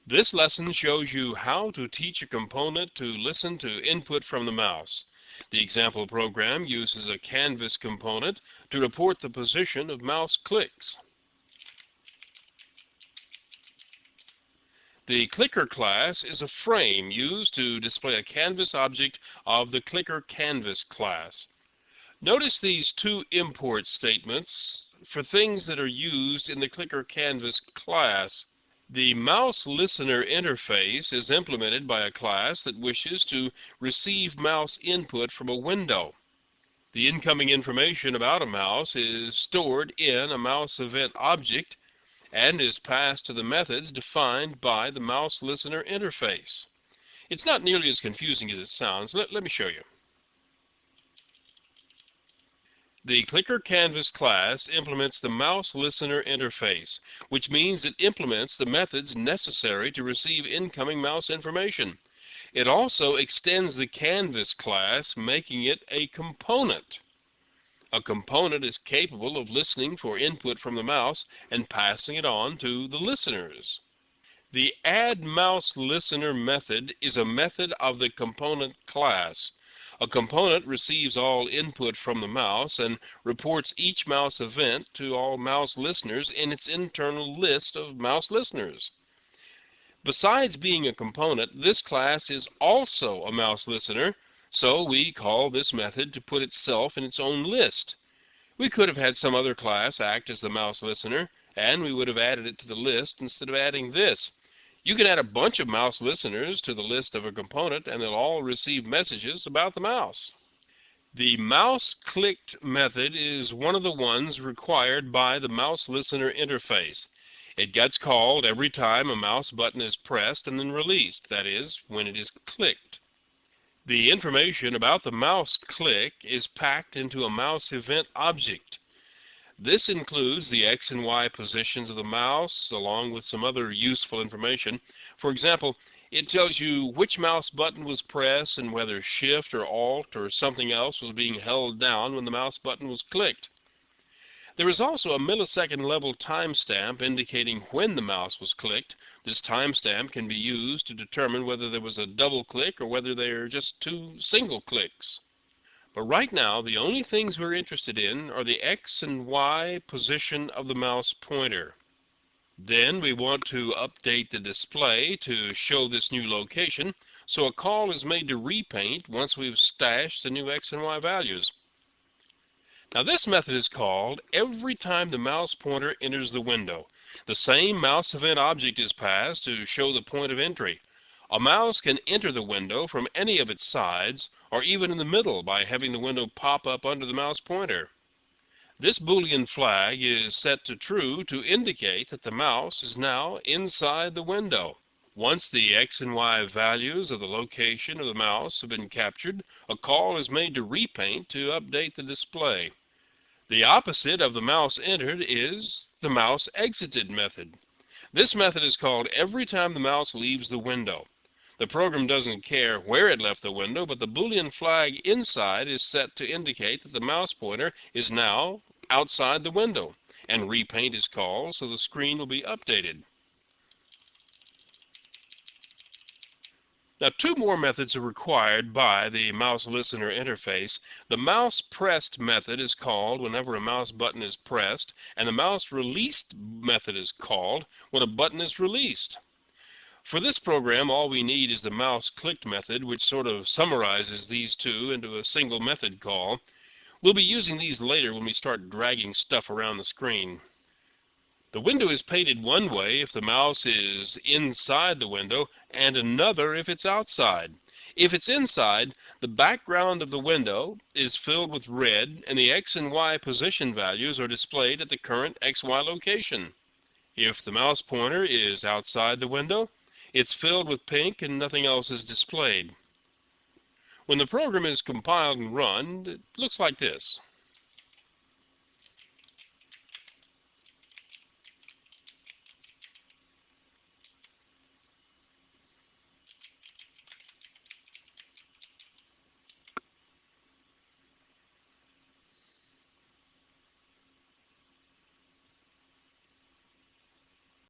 This lesson shows you how to teach a component to listen to input from the mouse. The example program uses a canvas component to report the position of mouse clicks. The clicker class is a frame used to display a canvas object of the clicker canvas class. Notice these two import statements for things that are used in the clicker canvas class. The mouse listener interface is implemented by a class that wishes to receive mouse input from a window. The incoming information about a mouse is stored in a mouse event object and is passed to the methods defined by the mouse listener interface. It's not nearly as confusing as it sounds. Let me show you. The clicker canvas class implements the mouse listener interface, which means it implements the methods necessary to receive incoming mouse information. It also extends the canvas class, making it a component. A component is capable of listening for input from the mouse and passing it on to the listeners. The add mouse listener method is a method of the component class. A component receives all input from the mouse and reports each mouse event to all mouse listeners in its internal list of mouse listeners. Besides being a component, this class is also a mouse listener, so we call this method to put itself in its own list. We could have had some other class act as the mouse listener, and we would have added it to the list instead of adding this. You can add a bunch of mouse listeners to the list of a component, and they'll all receive messages about the mouse. The mouse clicked method is one of the ones required by the mouse listener interface. It gets called every time a mouse button is pressed and then released, that is, when it is clicked. The information about the mouse click is packed into a mouse event object. This includes the X and Y positions of the mouse, along with some other useful information. For example, it tells you which mouse button was pressed and whether Shift or Alt or something else was being held down when the mouse button was clicked. There is also a millisecond level timestamp indicating when the mouse was clicked. This timestamp can be used to determine whether there was a double click or whether they are just two single clicks. But right now, the only things we're interested in are the X and Y position of the mouse pointer. Then we want to update the display to show this new location, so a call is made to repaint once we've stashed the new X and Y values. Now this method is called every time the mouse pointer enters the window. The same mouse event object is passed to show the point of entry. A mouse can enter the window from any of its sides, or even in the middle by having the window pop up under the mouse pointer. This Boolean flag is set to true to indicate that the mouse is now inside the window. Once the X and Y values of the location of the mouse have been captured, a call is made to repaint to update the display. The opposite of the mouse entered is the mouse exited method. This method is called every time the mouse leaves the window. The program doesn't care where it left the window, but the Boolean flag inside is set to indicate that the mouse pointer is now outside the window, and repaint is called so the screen will be updated. Now, two more methods are required by the mouse listener interface. The mouse pressed method is called whenever a mouse button is pressed, and the mouse released method is called when a button is released. For this program, all we need is the mouse clicked method, which sort of summarizes these two into a single method call. We'll be using these later when we start dragging stuff around the screen. The window is painted one way if the mouse is inside the window, and another if it's outside. If it's inside, the background of the window is filled with red, and the X and Y position values are displayed at the current XY location. If the mouse pointer is outside the window, it's filled with pink and nothing else is displayed. When the program is compiled and run, it looks like this.